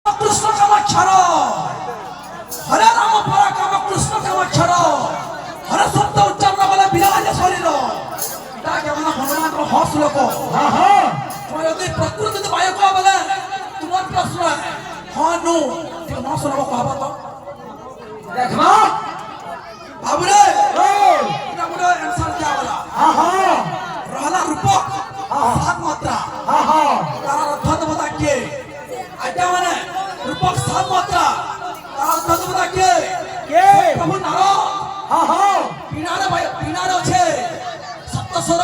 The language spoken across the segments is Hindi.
कृष्ण कामाक्षर हरे राम पराक्रम कृष्ण कामाक्षर हरे शब्द उच्चारण कले विराज शरीर এটা কেমন হনুমান হস লোক তুমি যদি প্রকৃতি যদি বায়ু কহ বলে তোমার প্রশ্ন হনু তুমি ন শুনব কহব তো দেখনা বাবুরে এটা বড় आंसर क्या बोला रहला रूपक सात मात्रा তার অর্থ তো বতা কে আইটা মানে रूपक सात मात्रा তার অর্থ তো বতা কে প্রভু নারায়ণ পিনারে আছে सप्तस्वर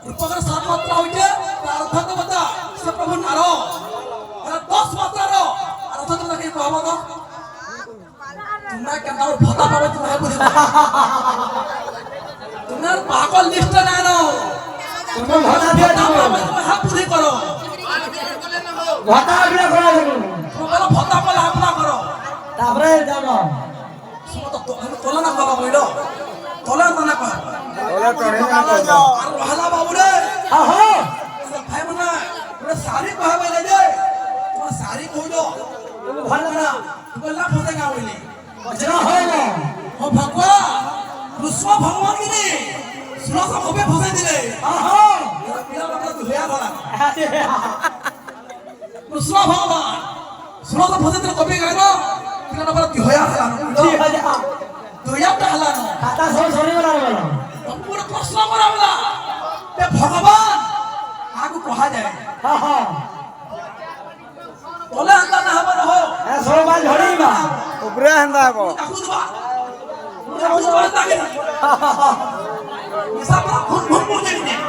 रूपक सात मात्रा होइते तार अर्थ तो बता से प्रभु नारायण अरे 10 मात्रा रो अर्थ तो बता के कहबो तो तुमरा केना भता पाबे तुमरा बुझी तुमरा पागल लिस्ट ना नो तुम भता दिया तुम हा बुझी करो भता बिना करा तुमरा भता पला अपना करो तापरे जानो समत तो तोला ना बाबा बोइलो तोला ना कह रहला बाबू रे भाई मना पूरा सारी कहबे ले जे तुम सारी कहलो भल ना बोला फसे का बोली बचना हो ना हो भगवान कृष्ण भगवान की रे सुनो सब होबे फसे दिले मेरा मतलब धुया भला कृष्ण भगवान सुनो सब फसे दिले कबे गानो मेरा मतलब धुया भला धुया हला नो खाता सब सरी वाला वाला पूरा प्रश्न करावला ते भगवान आगु कहा जाए बोले अंदा ना हबर हो ए सोल बाल झड़ी बा ऊपरे हंदा को ताकुदबा ताके ऐसा पर खून खून मुझे नहीं